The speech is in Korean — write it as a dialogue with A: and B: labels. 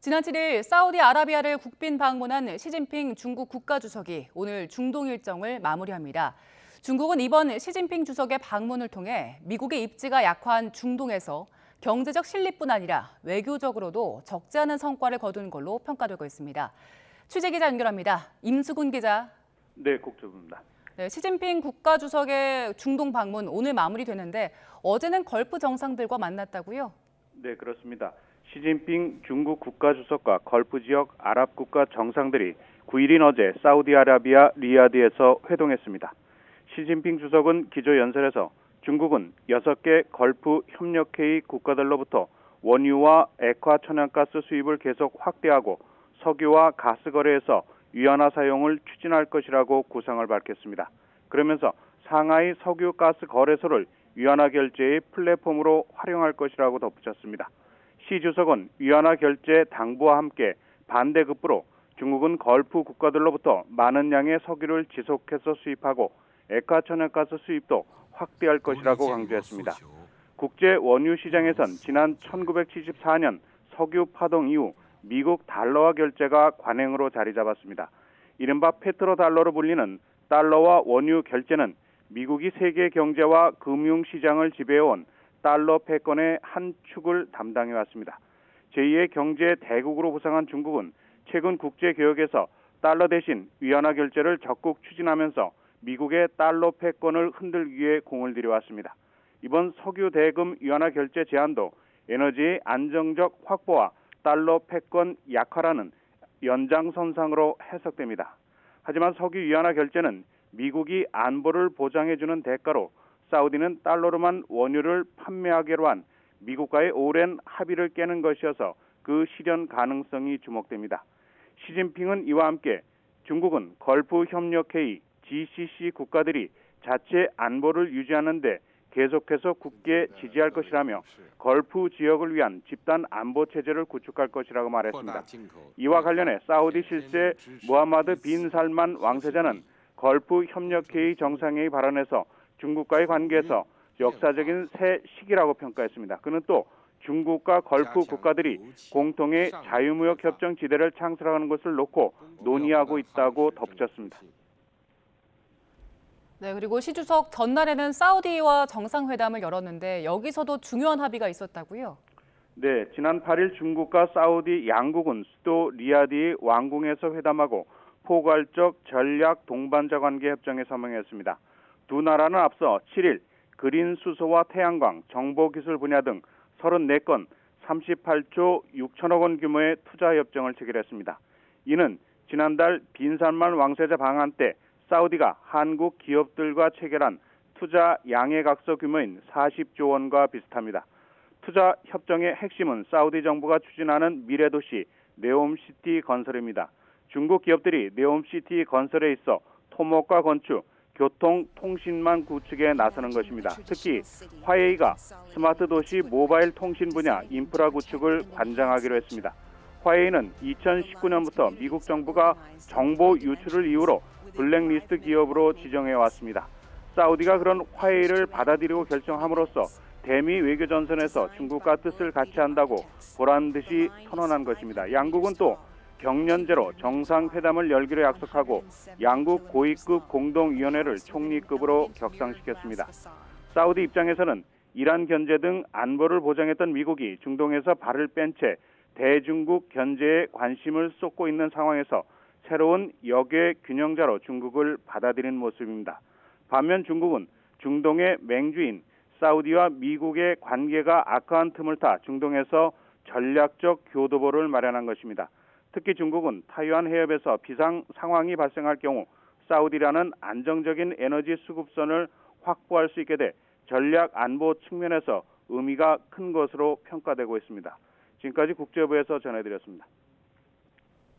A: 지난 7일 사우디아라비아를 국빈 방문한 시진핑 중국 국가주석이 오늘 중동 일정을 마무리합니다. 중국은 이번 시진핑 주석의 방문을 통해 미국의 입지가 약화한 중동에서 경제적 실리뿐 아니라 외교적으로도 적지 않은 성과를 거둔 걸로 평가되고 있습니다. 취재 기자 연결합니다. 임수근 기자.
B: 네, 국토부입니다.
A: 네, 시진핑 국가주석의 중동 방문 오늘 마무리되는데 어제는 걸프 정상들과 만났다고요?
B: 네, 그렇습니다. 시진핑 중국 국가주석과 걸프 지역 아랍 국가 정상들이 9일인 어제 사우디아라비아 리야드에서 회동했습니다. 시진핑 주석은 기조연설에서 중국은 6개 걸프 협력회의 국가들로부터 원유와 액화 천연가스 수입을 계속 확대하고 석유와 가스 거래에서 위안화 사용을 추진할 것이라고 구상을 밝혔습니다. 그러면서 상하이 석유가스 거래소를 위안화 결제의 플랫폼으로 활용할 것이라고 덧붙였습니다. 시 주석은 위안화 결제 당부와 함께 반대급부로 중국은 걸프 국가들로부터 많은 양의 석유를 지속해서 수입하고 액화 천연가스 수입도 확대할 것이라고 강조했습니다. 국제 원유 시장에선 지난 1974년 석유 파동 이후 미국 달러화 결제가 관행으로 자리 잡았습니다. 이른바 페트로달러로 불리는 달러와 원유 결제는 미국이 세계 경제와 금융 시장을 지배해온 달러 패권의 한 축을 담당해왔습니다. 제2의 경제 대국으로 부상한 중국은 최근 국제 개혁에서 달러 대신 위안화 결제를 적극 추진하면서 미국의 달러 패권을 흔들기 위해 공을 들여왔습니다. 이번 석유 대금 위안화 결제 제한도 에너지의 안정적 확보와 달러 패권 약화라는 연장선상으로 해석됩니다. 하지만 석유 위안화 결제는 미국이 안보를 보장해주는 대가로 사우디는 달러로만 원유를 판매하기로 한 미국과의 오랜 합의를 깨는 것이어서 그 실현 가능성이 주목됩니다. 시진핑은 이와 함께 중국은 걸프 협력회의 GCC 국가들이 자체 안보를 유지하는 데 계속해서 굳게 지지할 것이라며 걸프 지역을 위한 집단 안보 체제를 구축할 것이라고 말했습니다. 이와 관련해 사우디 실세 무하마드 빈 살만 왕세자는 걸프 협력회의 정상회의 발언에서 중국과의 관계에서 역사적인 새 시기라고 평가했습니다. 그는 또 중국과 걸프 국가들이 공통의 자유무역 협정 지대를 창설하는 것을 놓고 논의하고 있다고 덧붙였습니다.
A: 네, 그리고 시 주석 전날에는 사우디와 정상회담을 열었는데 여기서도 중요한 합의가 있었다고요?
B: 네, 지난 8일 중국과 사우디 양국은 수도 리야드의 왕궁에서 회담하고 포괄적 전략 동반자 관계 협정에 서명했습니다. 두 나라는 앞서 7일 그린 수소와 태양광, 정보기술 분야 등 34건 38조 6천억 원 규모의 투자 협정을 체결했습니다. 이는 지난달 빈살만 왕세자 방한 때 사우디가 한국 기업들과 체결한 투자 양해각서 규모인 40조 원과 비슷합니다. 투자 협정의 핵심은 사우디 정부가 추진하는 미래도시 네옴시티 건설입니다. 중국 기업들이 네옴시티 건설에 있어 토목과 건축, 교통, 통신망 구축에 나서는 것입니다. 특히 화웨이가 스마트 도시 모바일 통신 분야 인프라 구축을 관장하기로 했습니다. 화웨이는 2019년부터 미국 정부가 정보 유출을 이유로 블랙리스트 기업으로 지정해 왔습니다. 사우디가 그런 화웨이를 받아들이고 결정함으로써 대미 외교 전선에서 중국과 뜻을 같이 한다고 보란 듯이 선언한 것입니다. 양국은 또 경년제로 정상회담을 열기로 약속하고 양국 고위급 공동위원회를 총리급으로 격상시켰습니다. 사우디 입장에서는 이란 견제 등 안보를 보장했던 미국이 중동에서 발을 뺀 채 대중국 견제에 관심을 쏟고 있는 상황에서 새로운 역의 균형자로 중국을 받아들인 모습입니다. 반면 중국은 중동의 맹주인 사우디와 미국의 관계가 악화한 틈을 타 중동에서 전략적 교두보를 마련한 것입니다. 특히 중국은 타이완 해협에서 비상 상황이 발생할 경우 사우디라는 안정적인 에너지 수급선을 확보할 수 있게 돼 전략 안보 측면에서 의미가 큰 것으로 평가되고 있습니다. 지금까지 국제부에서 전해드렸습니다.